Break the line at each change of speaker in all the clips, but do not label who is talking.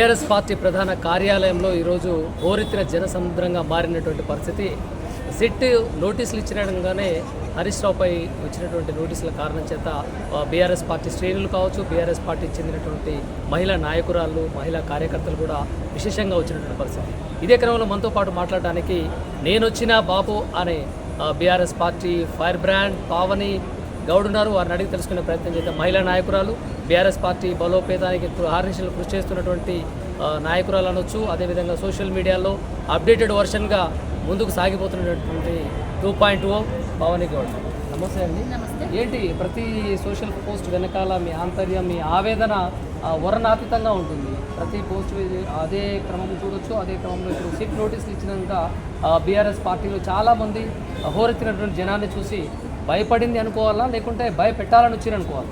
TRS party ప్రధాన కార్యాలయంలో ఈరోజు హోరెత్తిన జనసముద్రంగా మారినటువంటి పరిస్థితి. సిట్ నోటీసులు ఇచ్చినగానే హరీష్ రావుపై వచ్చినటువంటి నోటీసుల కారణం చేత బీఆర్ఎస్ పార్టీ శ్రేణులు కావచ్చు, బీఆర్ఎస్ పార్టీకి చెందినటువంటి మహిళా నాయకురాళ్ళు, మహిళా కార్యకర్తలు కూడా విశేషంగా వచ్చినటువంటి పరిస్థితి. ఇదే క్రమంలో మనతో పాటు మాట్లాడడానికి నేను వచ్చిన బాబు అనే BRS party fire brand Pavani Goud ఉన్నారు. వారిని అడిగి తెలుసుకునే ప్రయత్నం చేద్దాం. మహిళా నాయకురాలు, బీఆర్ఎస్ పార్టీ బలోపేతానికి ఆర్నిషన్లు కృషి చేస్తున్నటువంటి నాయకురాలు అనొచ్చు. అదేవిధంగా సోషల్ మీడియాలో అప్డేటెడ్ వర్షన్గా ముందుకు సాగిపోతున్నటువంటి 2.0 పావని గౌడ్. నమస్తే అండి. ఏంటి ప్రతి సోషల్ పోస్ట్ వెనకాల మీ ఆంతర్యం, మీ ఆవేదన వర్ణాతీతంగా ఉంటుంది. ప్రతి పోస్ట్ అదే క్రమం చూడొచ్చు. అదే క్రమంలో ఇప్పుడు సిట్ నోటీసులు ఇచ్చినాక బీఆర్ఎస్ పార్టీలో చాలామంది హోరెత్తినటువంటి జనాన్ని చూసి భయపడింది అనుకోవాలా, లేకుంటే భయపెట్టాలని వచ్చి అనుకోవాలి?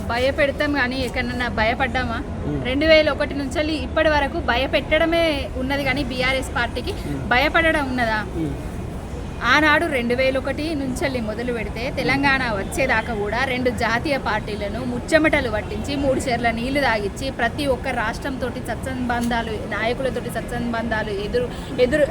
భయపెడతాం కానీ ఎక్కడన్నా భయపడ్డామా? 2001 నుంచి ఇప్పటి వరకు భయపెట్టడమే ఉన్నది కానీ బీఆర్ఎస్ పార్టీకి భయపడడం ఉన్నదా? ఆనాడు 2001 నుంచి మొదలు పెడితే తెలంగాణ వచ్చేదాకా కూడా 2 జాతీయ పార్టీలను ముచ్చెమటలు పట్టించి 3 చెర్ల నీళ్లు తాగిచ్చి ప్రతి ఒక్క రాష్ట్రంతో సత్సంబంధాలు, నాయకులతోటి సత్సంబంధాలు ఎదురు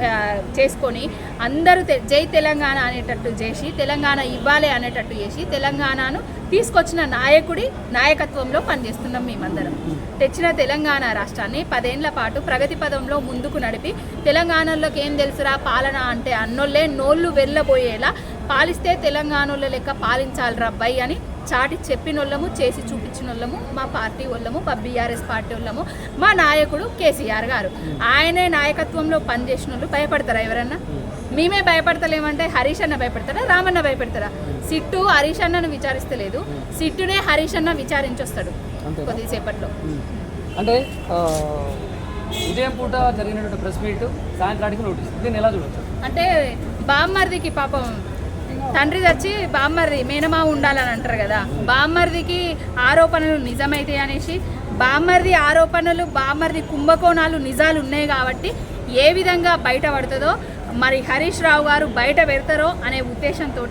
చేసుకొని అందరూ జై తెలంగాణ అనేటట్టు చేసి, తెలంగాణ ఇవ్వాలి అనేటట్టు చేసి తెలంగాణను తీసుకొచ్చిన నాయకుడి నాయకత్వంలో పనిచేస్తున్నాం మేమందరం. తెచ్చిన తెలంగాణ రాష్ట్రాన్ని 10 ఏళ్ల పాటు ప్రగతి పదంలో ముందుకు నడిపి తెలంగాణలోకి ఏం తెలుసురా పాలన అంటే అన్నోళ్ళే నోళ్ళు వెళ్ళబోయేలా పాలిస్తే తెలంగాణలో లెక్క పాలించాలిరా బై అని చాటి చెప్పినోళ్ళము, చేసి చూపించినోళ్ళము మా పార్టీ వాళ్ళము, మా బీఆర్ఎస్ పార్టీ వాళ్ళము, మా నాయకుడు కేసీఆర్ గారు. ఆయనే నాయకత్వంలో పనిచేసిన వాళ్ళు భయపడతారా ఎవరన్నా? మేమే భయపడతలేమంటే హరీష్ అన్న భయపడతారా, రామన్న భయపడతారా? సిట్టు హరీష్ అన్నను విచారిస్తలేదు, సిట్టునే హరీష్ అన్న విచారించొస్తాడు కొద్దిసేపట్లో.
అంటే ఉదయం పూట జరిగినటువంటి ప్రెస్ మీట్, సాయంత్రానికి నోటీస్, దీన్ని ఎలా చూడొచ్చు?
అంటే బామ్మర్దికి పాపం తండ్రి తెచ్చి బామ్మర్ది మేనమా ఉండాలని అంటారు కదా, బామ్మర్దికి ఆరోపణలు నిజమైతే అనేసి బామ్మర్ది ఆరోపణలు, బామ్మర్ది కుంభకోణాలు నిజాలు ఉన్నాయి కాబట్టి ఏ విధంగా బయట పడుతుందో మరి హరీష్ రావు గారు బయట పెడతారో అనే ఉద్దేశంతో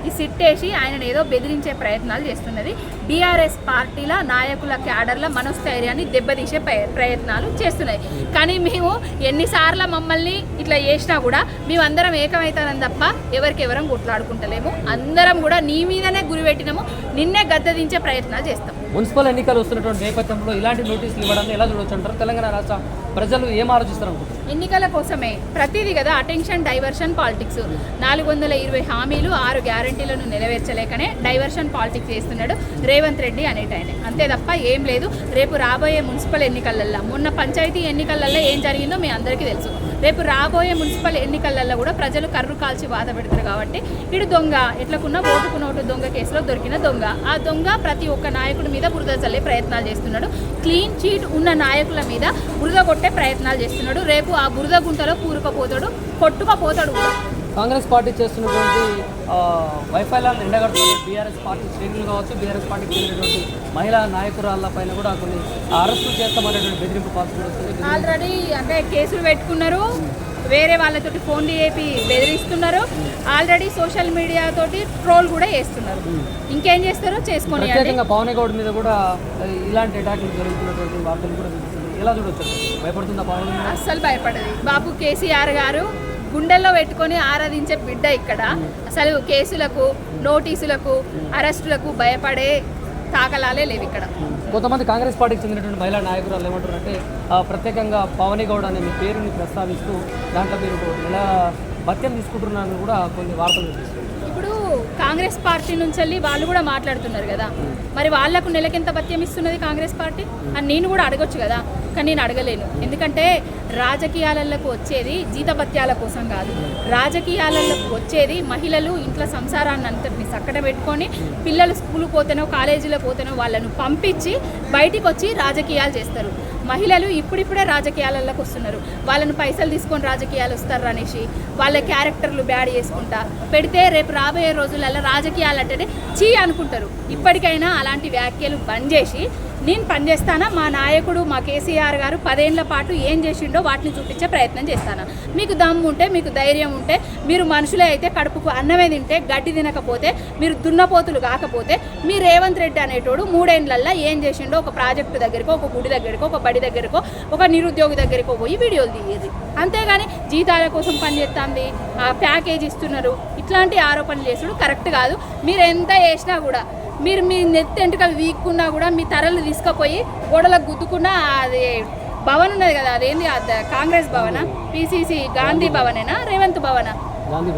ఈ సిట్టేసి ఆయనను ఏదో బెదిరించే ప్రయత్నాలు చేస్తున్నది. బీఆర్ఎస్ పార్టీల నాయకుల క్యాడర్ల మనోస్థైర్యాన్ని దెబ్బతీసే ప్రయత్నాలు చేస్తున్నాయి. కానీ మేము ఎన్నిసార్లు మమ్మల్ని ఇట్లా చేసినా కూడా మేమందరం ఏకమవుతానం తప్ప ఎవరికెవరం కొట్లాడుకుంటలేము. అందరం కూడా నీ మీదనే గురిపెట్టినాము, నిన్నే గద్దదించే ప్రయత్నాలు చేస్తాం.
మున్సిపల్ ఎన్నికలు వస్తున్నటువంటి నేపథ్యంలో ఇలాంటి నోటీసులు ఇవ్వడాన్ని ఎలా చూడొచ్చు అంటారు? తెలంగాణ రాష్ట్ర ప్రజలు ఏం ఆలోచిస్తారు అనుకుంటారు?
ఎన్నికల కోసమే ప్రతిదీ కదా, అటెన్షన్ డైవర్షన్ పాలిటిక్స్. 420 హామీలు 6 గ్యారంటీలను నెరవేర్చలేకనే డైవర్షన్ పాలిటిక్స్ చేస్తున్నాడు రేవంత్ రెడ్డి అనేటాయన. అంతే తప్ప ఏం లేదు. రేపు రాబోయే మున్సిపల్ ఎన్నికలల్లో, మొన్న పంచాయతీ ఎన్నికలలో ఏం జరిగిందో మీ అందరికీ తెలుసు. రేపు రాబోయే మున్సిపల్ ఎన్నికలలో కూడా ప్రజలు కర్రు కాల్చి బాధ పెడతారు కాబట్టి ఇటు దొంగ ఎట్లకున్న ఓటుకు నోటు దొంగ కేసులో దొరికిన దొంగ, ఆ దొంగ ప్రతి ఒక్క నాయకుడి మీద బురద చల్లే ప్రయత్నాలు చేస్తున్నాడు. క్లీన్ చీట్ ఉన్న నాయకుల మీద బురద కొట్టే ప్రయత్నాలు చేస్తున్నాడు. రేపు ఆ బురద గుంటలో కూరుకుపోతాడు, కొట్టుకుపోతాడు కూడా.
కాంగ్రెస్ పార్టీ చేస్తున్నటువంటి వైఫల్యాలను ఎండగడుతున్న బీఆర్ఎస్ పార్టీ శ్రేణులు కావచ్చు, బీఆర్ఎస్ పార్టీకి చెందినటువంటి మహిళా నాయకురాళ్ళ పైన కూడా కొన్ని అరెస్టులు చేస్తామనేటువంటి బెదిరింపు పాల్గొంటుంది.
ఆల్రెడీ అంటే కేసులు పెట్టుకున్నారు, వేరే వాళ్ళతోటి ఫోన్లు చేపి బెదిరిస్తున్నారు. ఆల్రెడీ సోషల్ మీడియా తోటి ట్రోల్ కూడా చేస్తున్నారు. ఇంకేం చేస్తారో చేసుకొని.
ప్రత్యేకంగా పావని గౌడ్ మీద కూడా ఇలాంటి అటాక్లు జరుగుతున్నటువంటి వార్తలు కూడా ఎలా చూడొచ్చు? భయపడుతుందా పావని?
అస్సలు భయపడదు. బాబు కేసీఆర్ గారు గుండెల్లో పెట్టుకొని ఆరాధించే బిడ్డ. ఇక్కడ అసలు కేసులకు, నోటీసులకు, అరెస్టులకు భయపడే తాకలాలే లేవు ఇక్కడ.
కొంతమంది కాంగ్రెస్ పార్టీకి చెందినటువంటి మహిళా నాయకురాలు ఏమంటారంటే ప్రత్యేకంగా పావని గౌడ్ అనే మీ పేరుని ప్రస్తావిస్తూ దాంట్లో మీరు ఎలా భత్యం తీసుకుంటున్నారని కూడా కొన్ని వార్తలు వినిపిస్తుంది.
ఇప్పుడు కాంగ్రెస్ పార్టీ నుంచి వాళ్ళు కూడా మాట్లాడుతున్నారు కదా, మరి వాళ్లకు నెలకెంత భత్యం ఇస్తున్నది కాంగ్రెస్ పార్టీ అని నేను కూడా అడగొచ్చు కదా, కానీ నేను అడగలేను. ఎందుకంటే రాజకీయాలకు వచ్చేది జీతభత్యాల కోసం కాదు, రాజకీయాలకు వచ్చేది మహిళలు ఇంట్లో సంసారాన్ని అంతటిని చక్కట పెట్టుకొని పిల్లలు స్కూల్ పోతేనో కాలేజీలో పోతేనో వాళ్ళను పంపించి బయటికి వచ్చి రాజకీయాలు చేస్తారు. మహిళలు ఇప్పుడిప్పుడే రాజకీయాలకు వస్తున్నారు. వాళ్ళను పైసలు తీసుకొని రాజకీయాలు వస్తారు అనేసి వాళ్ళ క్యారెక్టర్లు బ్యాడ్ చేసుకుంటా పెడితే రేపు రాబోయే రోజులలో రాజకీయాలు అంటే చీ అనుకుంటారు. ఇప్పటికైనా అలాంటి వ్యాఖ్యలు బంద్ చేసి నేను పనిచేస్తానా, మా నాయకుడు మా కేసీఆర్ గారు 10 ఏళ్ల పాటు ఏం చేసిండో వాటిని చూపించే ప్రయత్నం చేస్తాను. మీకు దమ్ము ఉంటే, మీకు ధైర్యం ఉంటే, మీరు మనుషులే అయితే కడుపుకు అన్నమే తింటే, గడ్డి తినకపోతే, మీరు దున్నపోతులు కాకపోతే, మీ రేవంత్ రెడ్డి అనేటోడు 3 ఏళ్లలో ఏం చేసిండో ఒక ప్రాజెక్టు దగ్గరికి, ఒక గుడి దగ్గరికి, ఒక బడి దగ్గరకో ఒక నిరుద్యోగి దగ్గరకో పోయి వీడియోలు తీయేది. అంతేగాని జీతాల కోసం పనిచేస్తుంది, ప్యాకేజ్ ఇస్తున్నారు, ఇట్లాంటి ఆరోపణలు చేసుడు కరెక్ట్ కాదు. మీరు ఎంత చేసినా కూడా, మీరు మీ నెత్తి ఎంటుకలు వీక్కున్నా కూడా, మీ తరలు తీసుకుపోయి గోడలకు గుద్దుకున్నా అది భవన్ ఉన్నది కదా, అదేంది కాంగ్రెస్ భవన, పిసిసి గాంధీ భవనేనా రేవంత్ భవనా?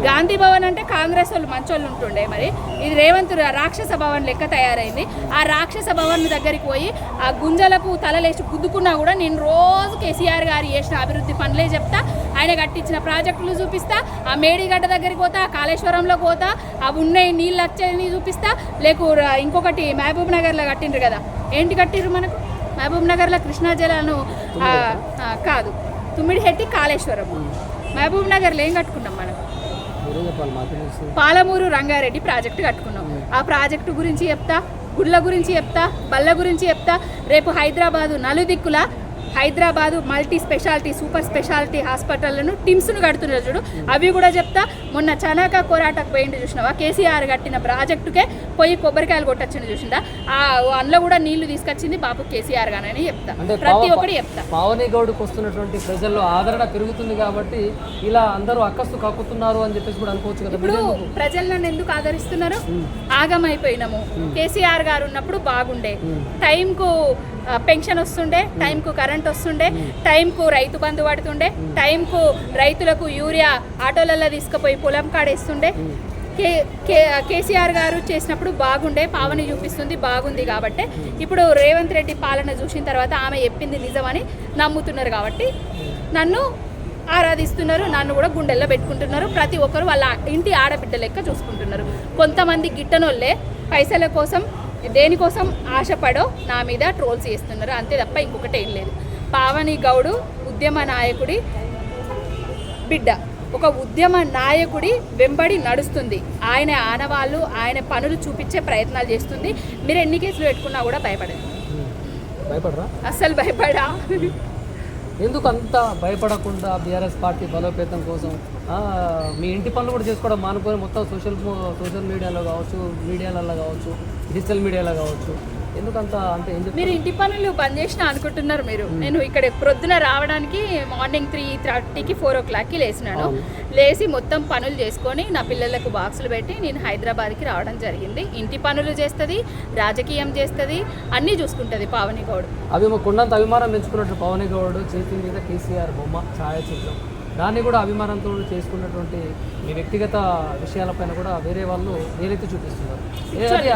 గాంధీ భవన్ అంటే కాంగ్రెస్ వాళ్ళు మంచోళ్ళు ఉంటుండే, మరి ఇది రేవంత్ రాక్షస భవన్ లెక్క తయారైంది. ఆ రాక్షస భవన్ దగ్గరికి పోయి ఆ గుంజలకు తలలేసి గుద్దుకున్నా కూడా నేను రోజు కేసీఆర్ గారు చేసిన అభివృద్ధి పనులే చెప్తా, ఆయన కట్టించిన ప్రాజెక్టులు చూపిస్తా, ఆ మేడిగడ్డ దగ్గరికి పోతా, కాళేశ్వరంలో పోతా, అవి ఉన్నాయి నీళ్ళు వచ్చేది చూపిస్తా. ఇంకొకటి మహబూబ్ నగర్లో కట్టిండ్రు కదా, ఏంటి కట్టిర్రు మనకు మహబూబ్ నగర్లో కృష్ణా జలాను కాదు, తుమ్మిడిహెట్టి కాళేశ్వరం. మహబూబ్ నగర్లో ఏం కట్టుకున్నాం మనం? పాలమూరు రంగారెడ్డి ప్రాజెక్టు కట్టుకున్నాం. ఆ ప్రాజెక్టు గురించి చెప్తా, గుళ్ళ గురించి చెప్తా, బల్ల గురించి చెప్తా. రేపు హైదరాబాదు నలుదిక్కుల Hyderabad multi speciality super speciality హాస్పిటళ్లను టిమ్స్ను కడుతున్నారు చూడు, అవి కూడా చెప్తా. మొన్న చనాక కోరాటకు పోయింది చూసినావా, కేసీఆర్ కట్టిన ప్రాజెక్టుకే పోయి కొబ్బరికాయలు కొట్టొచ్చింది చూసిందా, ఆ అందులో కూడా నీళ్లు తీసుకొచ్చింది బాబు కేసీఆర్ గానని చెప్తా. ప్రతి ఒక్కటి చెప్తా.
పావని గౌడ్కి వస్తున్నటువంటి ప్రజల్లో ఆదరణ పెరుగుతుంది కాబట్టి ఇలా అందరూ అక్కస్తు కక్కుతున్నారు అని చెప్పేసి కూడా అనుకోవచ్చు కదా.
ఇప్పుడు ప్రజలు నన్ను ఎందుకు ఆదరిస్తున్నారు? ఆగమైపోయినాము. కేసీఆర్ గారు ఉన్నప్పుడు బాగుండే, టైంకు పెన్షన్ వస్తుండే, టైంకు కరెంట్ వస్తుండే, టైంకు రైతు బంధు పడుతుండే, టైంకు రైతులకు యూరియా ఆటోలలో తీసుకుపోయి పొలం కాడేస్తుండే. కేసీఆర్ గారు చేసినప్పుడు బాగుండే, పావని చూపిస్తుంది బాగుంది కాబట్టి ఇప్పుడు రేవంత్ రెడ్డి పాలన చూసిన తర్వాత ఆమె చెప్పింది నిజమని నమ్ముతున్నారు కాబట్టి నన్ను ఆరాధిస్తున్నారు, నన్ను కూడా గుండెల్లో పెట్టుకుంటున్నారు. ప్రతి ఒక్కరు వాళ్ళ ఇంటి ఆడబిడ్డ లెక్క చూసుకుంటున్నారు. కొంతమంది గిట్టనోళ్ళే పైసల కోసం దేనికోసం ఆశపడో నా మీద ట్రోల్స్ చేస్తున్నారు, అంతే తప్ప ఇంకొకటి ఏం లేదు. పావని గౌడు ఉద్యమ నాయకుడి బిడ్డ, ఒక ఉద్యమ నాయకుడి వెంబడి నడుస్తుంది. ఆయన ఆనవాళ్ళు ఆయన పనులు చూపించే ప్రయత్నాలు చేస్తుంది. మీరు ఎన్ని కేసులు పెట్టుకున్నా కూడా
భయపడరా?
అస్సలు భయపడా.
ఎందుకు అంత భయపడకుండా బీఆర్ఎస్ పార్టీ బలోపేతం కోసం మీ ఇంటి పనులు కూడా చేసుకోవడం మానుకొని మొత్తం సోషల్ మీడియాలో కావచ్చు, మీడియాలలో కావచ్చు, డిజిటల్ మీడియాలో కావచ్చు, ఎందుకంత అంటే
మీరు ఇంటి పనులు బంద్ చేసిన అనుకుంటున్నారు మీరు? నేను ఇక్కడ ప్రొద్దున రావడానికి మార్నింగ్ 3:30కి 4 o'clockకి లేచినాను. లేచి మొత్తం పనులు చేసుకొని నా పిల్లలకు బాక్సులు పెట్టి నేను హైదరాబాద్కి రావడం జరిగింది. ఇంటి పనులు చేస్తుంది, రాజకీయం చేస్తుంది, అన్నీ చూసుకుంటుంది పావని గౌడ్.
కొండంత అభిమానం పెంచుకున్నట్టు పావని గౌడ్ చేతి మీద కేసీఆర్ బొమ్మ ఛాయాచిత్రం, దాన్ని కూడా అభిమానంతో చేసుకున్నటువంటి మీ వ్యక్తిగత విషయాలపైన కూడా వేరే వాళ్ళు వేరైతే చూపిస్తున్నారు.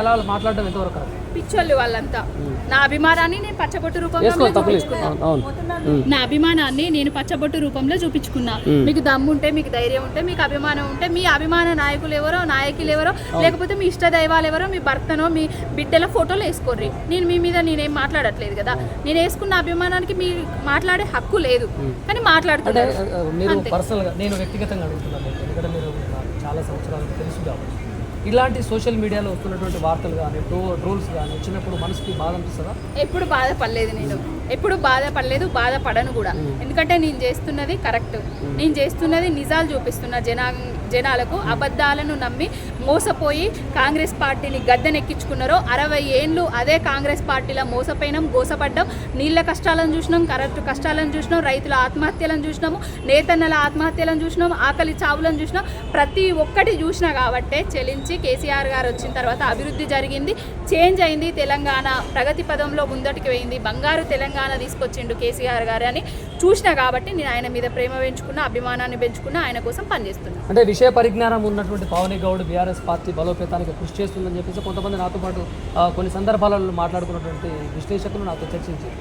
అలా మాట్లాడడం ఎంతవరకు?
పిచ్చోళ్ళు వాళ్ళంతా. నా అభిమానాన్ని నేను పచ్చబొట్టు రూపంలో చూపించుకున్నా. మీకు దమ్ము ఉంటే, మీకు ధైర్యం ఉంటే, మీకు అభిమానం ఉంటే, మీ అభిమాన నాయకులు ఎవరో, నాయకులు ఎవరో, లేకపోతే మీ ఇష్ట దైవాలు ఎవరో, మీ భర్తనో మీ బిడ్డల ఫోటోలు వేసుకోర్రి. నేను మీ మీద నేనేం మాట్లాడట్లేదు కదా. నేను వేసుకున్న అభిమానానికి మీరు మాట్లాడే హక్కు లేదు, కానీ మాట్లాడుతున్నారు.
పర్సనల్గా నేను వ్యక్తిగతంగా అడుగుతున్నాను, ఎందుకంటే మీరు చాలా సంవత్సరాలు తెలుసు కాబట్టి ఇలాంటి సోషల్ మీడియాలో వస్తున్నటువంటి వార్తలు కానీ ట్రోల్స్ కానీ వచ్చినప్పుడు మనసుకి బాధ అనిపిస్తుందా?
ఎప్పుడు బాధపడలేదు, నేను ఎప్పుడు బాధపడలేదు, బాధపడను కూడా. ఎందుకంటే నేను చేస్తున్నది కరెక్ట్, నేను చేస్తున్నది నిజాలు చూపిస్తున్న జనాలకు. అబద్ధాలను నమ్మి మోసపోయి కాంగ్రెస్ పార్టీని గద్దెనెక్కించుకున్నారో 60 ఏళ్ళు అదే కాంగ్రెస్ పార్టీలో మోసపోయినాం, గోసపడ్డాం. నీళ్ళ కష్టాలను చూసినాం, కరెంటు కష్టాలను చూసినాం, రైతుల ఆత్మహత్యలను చూసినాము, నేతన్నల ఆత్మహత్యలను చూసినాం, ఆకలి చావులను చూసినాం. ప్రతి ఒక్కటి చూసినా కాబట్టే చెలించి కేసీఆర్ గారు వచ్చిన తర్వాత అభివృద్ధి జరిగింది, చేంజ్ అయింది. తెలంగాణ ప్రగతి పదంలో ముందటికి పోయింది, బంగారు తెలంగాణ తీసుకొచ్చిండు కేసీఆర్ గారు అని చూసినా కాబట్టి నేను ఆయన మీద ప్రేమ పెంచుకున్నా, అభిమానాన్ని పెంచుకున్నా, ఆయన కోసం పనిచేస్తున్నా.
అంటే విషయ పరిజ్ఞానం ఉన్నటువంటి పావని గౌడ్ బీఆర్ఎస్ పార్టీ బలోపేతానికి కృషి చేస్తుందని చెప్పేసి కొంతమంది నాతో పాటు కొన్ని సందర్భాలలో మాట్లాడుకున్నటువంటి విశ్లేషకులు నాతో చర్చించి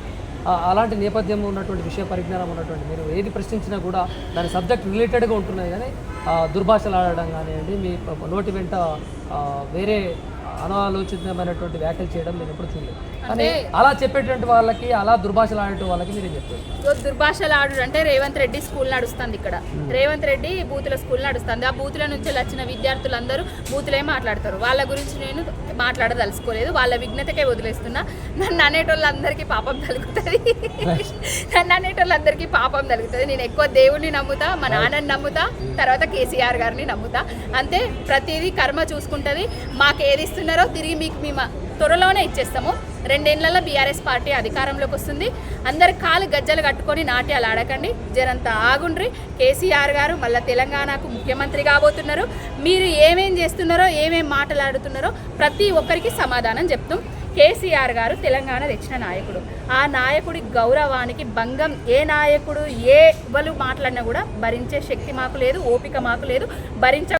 అలాంటి నేపథ్యం ఉన్నటువంటి విషయ పరిజ్ఞానం ఉన్నటువంటి మీరు ఏది ప్రశ్నించినా కూడా దాని సబ్జెక్ట్ రిలేటెడ్గా ఉంటున్నాయి, కానీ దుర్భాషలు ఆడడం కానివ్వండి, మీ నోటి వెంట వేరే అనాలోచితమైనటువంటి వ్యాఖ్యలు చేయడం నేను ఎప్పుడు చూడలేదు. కానీ అలా చెప్పేటువంటి వాళ్ళకి, అలా దుర్భాషలు ఆడే వాళ్ళకి మీరు చెప్తారు.
దుర్భాషలు ఆడు అంటే రేవంత్ రెడ్డి స్కూల్ నడుస్తుంది ఇక్కడ, రేవంత్ రెడ్డి బూతుల స్కూల్ నడుస్తుంది. ఆ బూతుల నుంచి వచ్చిన విద్యార్థులందరూ బూతులే మాట్లాడతారు. వాళ్ళ గురించి నేను మాట్లాడదలుచుకోలేదు, వాళ్ళ విఘ్నతకే వదిలేస్తున్నా. నన్ను అనేటోళ్ళందరికీ పాపం తలుగుతుంది, నేను ఎక్కువ దేవుడిని నమ్ముతా, మా నాన్నని నమ్ముతా, తర్వాత కేసీఆర్ గారిని నమ్ముతా. అంతే, ప్రతిదీ కర్మ చూసుకుంటుంది. మాకు ఏది ఇస్తున్నారో తిరిగి మీకు త్వరలోనే ఇచ్చేస్తాము. 2 ఏళ్లలో బీఆర్ఎస్ పార్టీ అధికారంలోకి వస్తుంది. అందరి కాలు గజ్జలు కట్టుకొని నాట్యాలు ఆడకండి, జరంతా ఆగుండ్రి. కేసీఆర్ గారు మళ్ళీ తెలంగాణకు ముఖ్యమంత్రి కాబోతున్నారు. మీరు ఏమేం చేస్తున్నారో, ఏమేం మాట్లాడుతున్నారో ప్రతి ఒక్కరికి సమాధానం చెప్తాం. కేసీఆర్ గారు తెలంగాణ తెచ్చిన నాయకుడు. ఆ నాయకుడి గౌరవానికి భంగం ఏ నాయకుడు, ఏ వాళ్ళు మాట్లాడినా కూడా భరించే శక్తి మాకు లేదు, ఓపిక మాకు లేదు, భరించ